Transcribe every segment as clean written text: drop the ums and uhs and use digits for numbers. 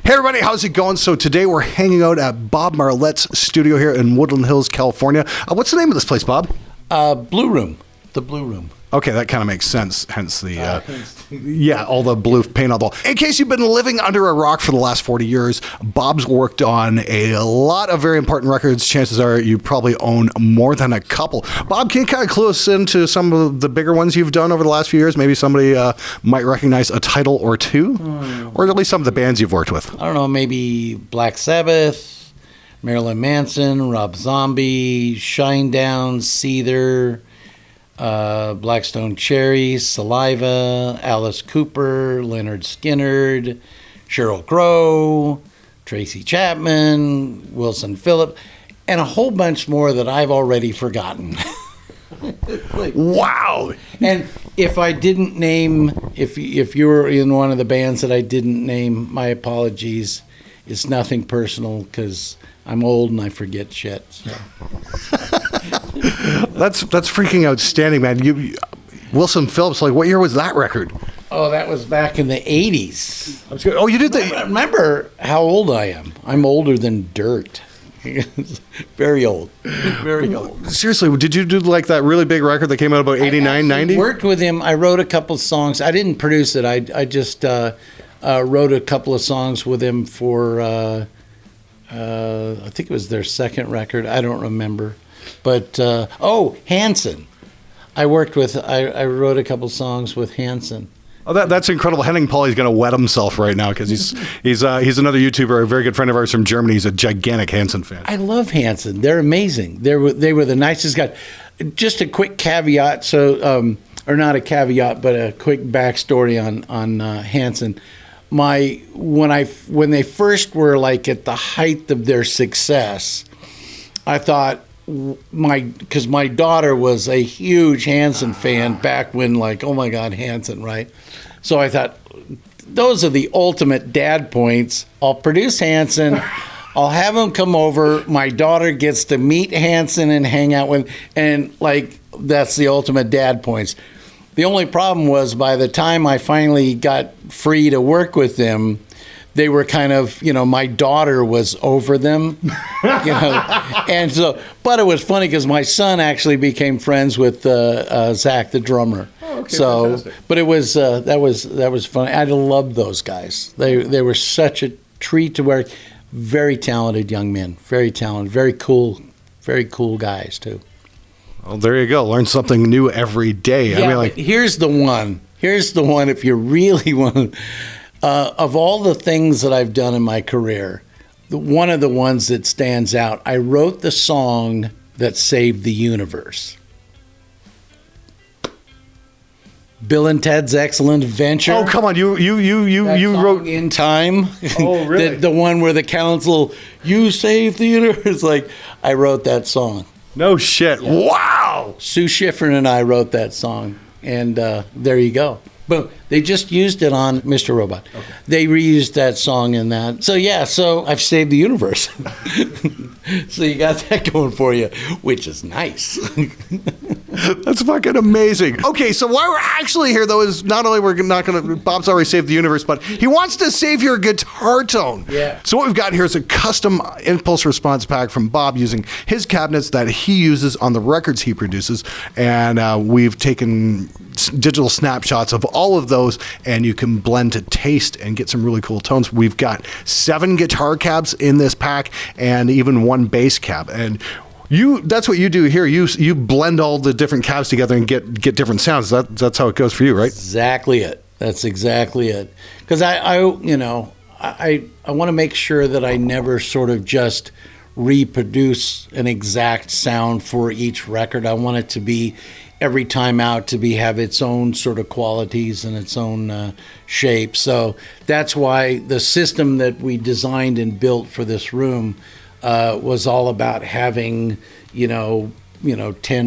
Hey everybody, how's it going? So today we're hanging out at Bob Marlette's studio here in Woodland Hills, California. What's the name of this place, Bob? Blue Room. The Blue Room. Okay, that kind of makes sense, hence the, all the blue paint on the wall. In case you've been living under a rock for the last 40 years, Bob's worked on a lot of very important records. Chances are you probably own more than a couple. Bob, can you kind of clue us into some of the bigger ones you've done over the last few years? Maybe somebody might recognize a title or two, or at least some of the bands you've worked with. I don't know, maybe Black Sabbath, Marilyn Manson, Rob Zombie, Shinedown, Seether, Blackstone Cherry, Saliva, Alice Cooper, Leonard Skinner, Sheryl Crow, Tracy Chapman, Wilson Phillip, and a whole bunch more that I've already forgotten. Wow! And if I didn't name, if you're in one of the bands that I didn't name, my apologies. It's nothing personal because I'm old and I forget shit. So. That's freaking outstanding, man. Wilson Phillips, like, what year was that record? Oh, that was back in the 80s. Oh, you did that? Remember how old I am. I'm older than dirt. Very old. Very old. Seriously, did you do like that really big record that came out about 89, 90? I worked with him. I wrote a couple songs. I didn't produce it. I just wrote a couple of songs with him for, I think it was their second record. I don't remember. But, Hanson. I wrote a couple songs with Hanson. Oh, that's incredible. Henning Pauly's going to wet himself right now because he's another YouTuber, a very good friend of ours from Germany. He's a gigantic Hanson fan. I love Hanson. They're amazing. They were the nicest guys. Just a quick caveat, so or not a caveat, but a quick backstory on Hanson. When they first were like at the height of their success, I thought because my daughter was a huge Hanson fan back when, like, oh my God, Hanson, right? So I thought those are the ultimate dad points. I'll produce Hanson. I'll have him come over. My daughter gets to meet Hanson and hang out with, and like that's the ultimate dad points. The only problem was by the time I finally got free to work with them, they were kind of, my daughter was over them, and so, but it was funny because my son actually became friends with Zach, the drummer. Oh, okay, so, fantastic. but it was, that was funny. I loved those guys. They were such a treat to work. Very talented young men, very talented, very cool guys too. Well, there you go. Learn something new every day. Yeah, I mean, here's the one if you really want. Of all the things that I've done in my career, one of the ones that stands out, I wrote the song that saved the universe. Bill and Ted's Excellent Adventure. Oh, come on. You wrote In Time. Oh, really? the one where the council, you saved the universe. Like, I wrote that song. No shit. Yeah. Wow. Sue Schifrin and I wrote that song. And there you go. But they just used it on Mr. Robot. Okay. They reused that song in that. So, so I've saved the universe. So you got that going for you, which is nice. That's fucking amazing. Okay, so why we're actually here, though, is not only we're not going to, Bob's already saved the universe, but he wants to save your guitar tone. Yeah. So what we've got here is a custom impulse response pack from Bob using his cabinets that he uses on the records he produces. And we've taken digital snapshots of all of those, and you can blend to taste and get some really cool tones. We've got 7 guitar cabs in this pack and even 1 bass cab. And that's what you do here. You blend all the different cabs together and get different sounds. That's how it goes for you, right? Exactly it. That's exactly it. Because I want to make sure that I never sort of just reproduce an exact sound for each record. I want it to be every time out to have its own sort of qualities and its own shape. So that's why the system that we designed and built for this room was all about having, 10,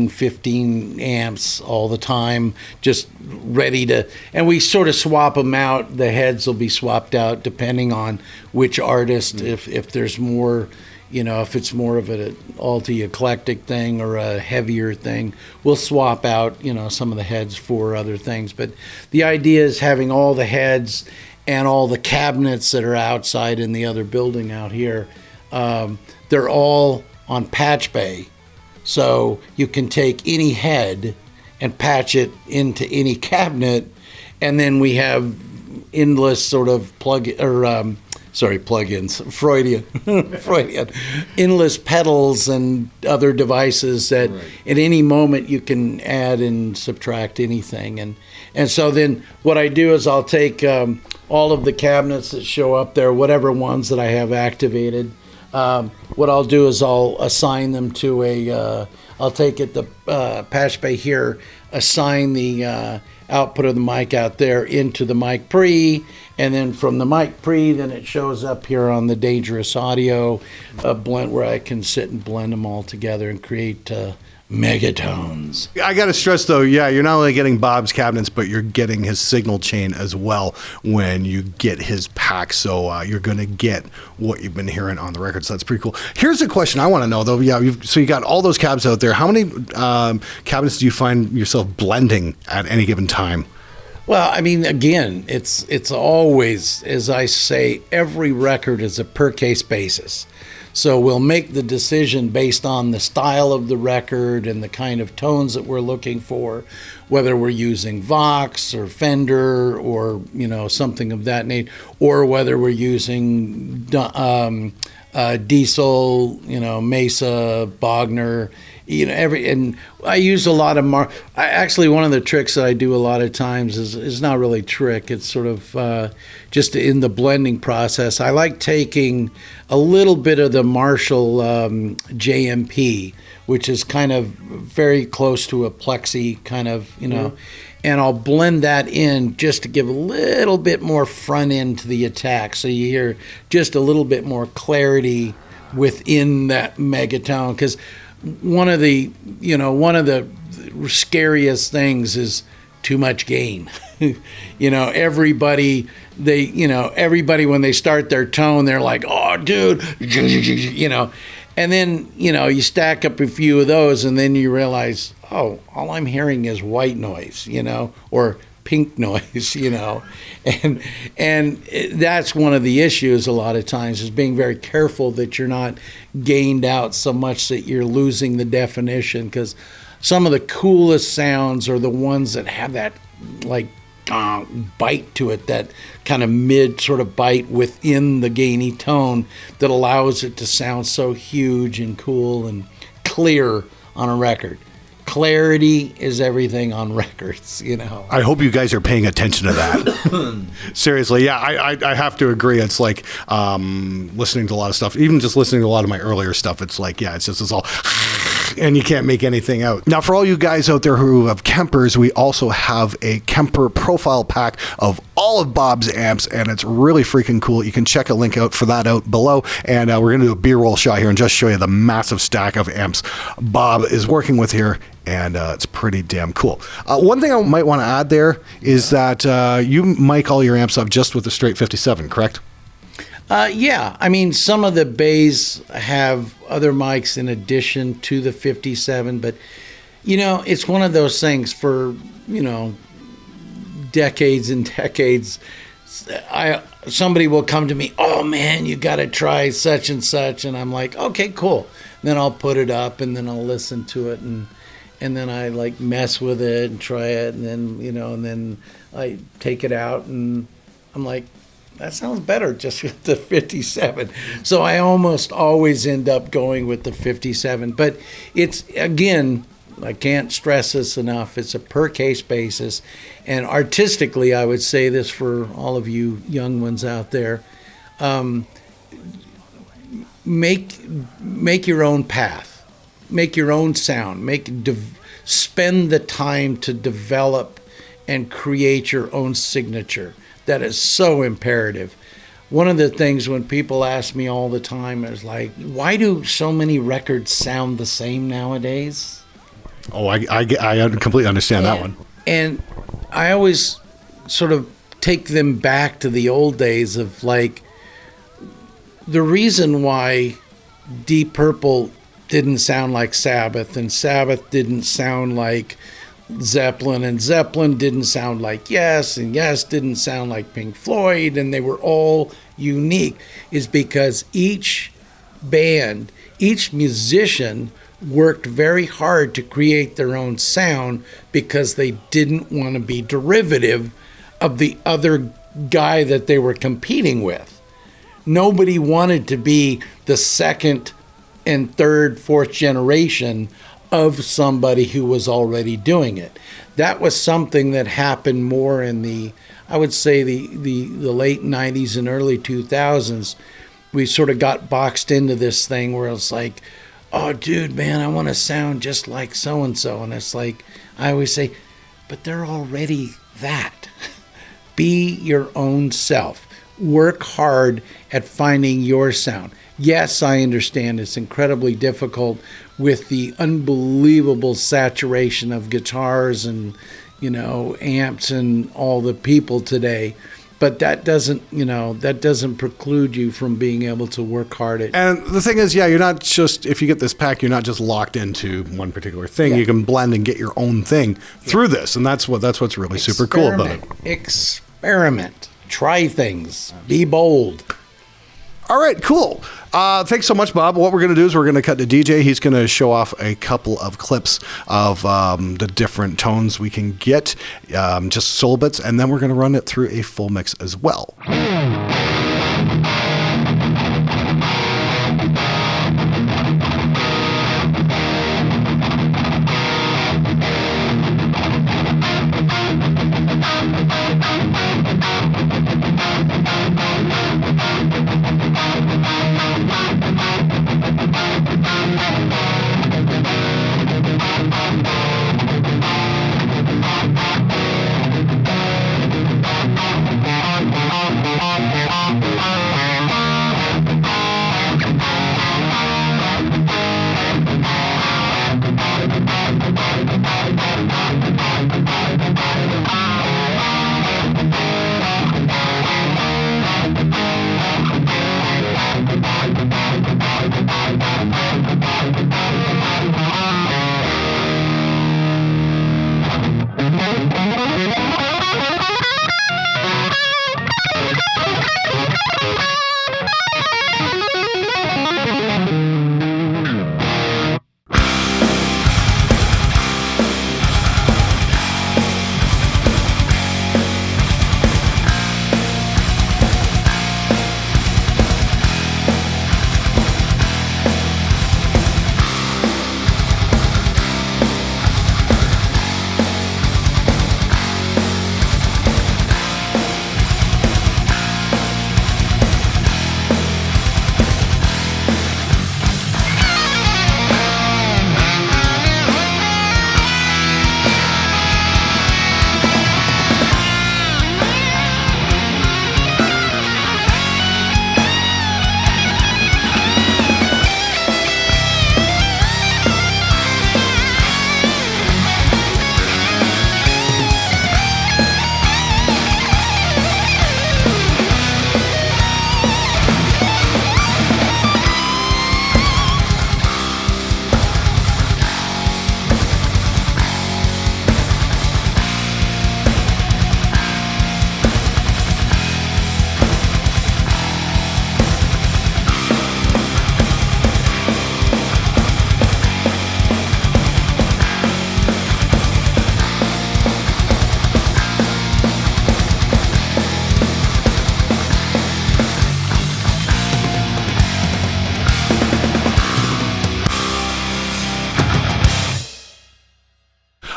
15 amps all the time, just ready to, and we sort of swap them out. The heads will be swapped out depending on which artist, if there's more, if it's more of an alti eclectic thing or a heavier thing, we'll swap out, some of the heads for other things. But the idea is having all the heads and all the cabinets that are outside in the other building out here, they're all on patch bay. So you can take any head and patch it into any cabinet, and then we have endless sort of plug-ins, Freudian, endless pedals and other devices that at any moment you can add and subtract anything. And so then what I do is I'll take all of the cabinets that show up there, whatever ones that I have activated. What I'll do is I'll assign them to I'll take it, the patch bay here, assign the output of the mic out there into the mic pre, and then from the mic pre, then it shows up here on the Dangerous Audio blend, where I can sit and blend them all together and create megatones. I got to stress, though, you're not only getting Bob's cabinets, but you're getting his signal chain as well when you get his pack. So you're going to get what you've been hearing on the record. So that's pretty cool. Here's a question I want to know, though. So you got all those cabs out there. How many cabinets do you find yourself blending at any given time? Well, I mean, again, it's always, as I say, every record is a per case basis. So we'll make the decision based on the style of the record and the kind of tones that we're looking for, whether we're using Vox or Fender or, something of that nature, or whether we're using Diesel, Mesa, Bogner, and I use a lot of actually, one of the tricks that I do a lot of times is not really a trick. It's sort of just in the blending process. I like taking a little bit of the Marshall JMP, which is kind of very close to a plexi kind of, and I'll blend that in just to give a little bit more front end to the attack. So you hear just a little bit more clarity within that megatone, because one of the scariest things is too much gain. Everybody when they start their tone, they're like, oh, dude, and then, you stack up a few of those and then you realize, oh, all I'm hearing is white noise, or pink noise, and that's one of the issues a lot of times, is being very careful that you're not gained out so much that you're losing the definition, because some of the coolest sounds are the ones that have that bite to it, that kind of mid sort of bite within the gainy tone that allows it to sound so huge and cool and clear on a record. Clarity is everything on records, I hope you guys are paying attention to that. Seriously, I have to agree. It's like listening to a lot of stuff, even just listening to a lot of my earlier stuff. It's like, it's all, and you can't make anything out. Now, for all you guys out there who have Kempers, we also have a Kemper profile pack of all of Bob's amps, and it's really freaking cool. You can check a link out for that out below, and we're going to do a B-roll shot here and just show you the massive stack of amps Bob is working with here, and it's pretty damn cool. One thing I might want to add there is that you mic all your amps up just with the straight 57, correct? Yeah, I mean, some of the bays have other mics in addition to the 57, but, it's one of those things for, decades and decades. Somebody will come to me, oh man, you got to try such and such, and I'm like, okay, cool. And then I'll put it up, and then I'll listen to it, and then I mess with it and try it, and then and then I take it out, and I'm like, that sounds better just with the 57. So I almost always end up going with the 57. But it's, again, I can't stress this enough, it's a per case basis. And artistically, I would say this for all of you young ones out there, make your own path, make your own sound, spend the time to develop and create your own signature. That is so imperative. One of the things when people ask me all the time is like, why do so many records sound the same nowadays? Oh, I completely understand that one. And I always sort of take them back to the old days of the reason why Deep Purple didn't sound like Sabbath and Sabbath didn't sound like Zeppelin, and Zeppelin didn't sound like Yes, and Yes didn't sound like Pink Floyd, and they were all unique, is because each band, each musician worked very hard to create their own sound because they didn't want to be derivative of the other guy that they were competing with. Nobody wanted to be the second and third, fourth generation of somebody who was already doing it. That was something that happened more in the, I would say, the late 90s and early 2000s. We sort of got boxed into this thing where it's like, oh, dude, man, I want to sound just like so-and-so. And it's like, I always say, but they're already that. Be your own self. Work hard at finding your sound. Yes, I understand it's incredibly difficult with the unbelievable saturation of guitars and, amps and all the people today. But that doesn't preclude you from being able to work hard at. And the thing is, you're not just, if you get this pack, you're not just locked into one particular thing. Yeah. You can blend and get your own thing through this, and that's what's really super cool about it. Experiment, try things, be bold. All right, cool. Thanks so much, Bob. What we're going to do is we're going to cut to DJ. He's going to show off a couple of clips of the different tones we can get, just solo bits, and then we're going to run it through a full mix as well.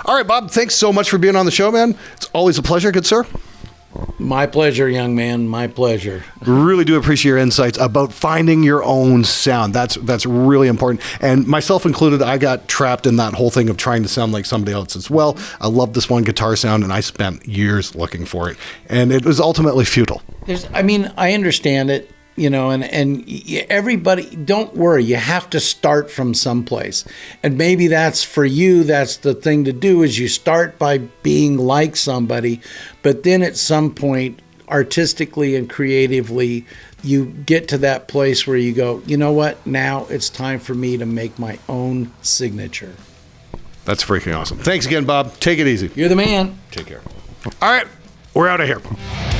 All right, Bob, thanks so much for being on the show, man. It's always a pleasure, good sir. My pleasure, young man. My pleasure. Really do appreciate your insights about finding your own sound. That's really important. And myself included, I got trapped in that whole thing of trying to sound like somebody else as well. I love this one guitar sound, and I spent years looking for it. And it was ultimately futile. I understand it. And everybody, don't worry, you have to start from someplace. And maybe that's for you, that's the thing to do, is you start by being like somebody, but then at some point, artistically and creatively, you get to that place where you go, you know what, now it's time for me to make my own signature. That's freaking awesome. Thanks again, Bob. Take it easy. You're the man. Take care. All right, we're out of here.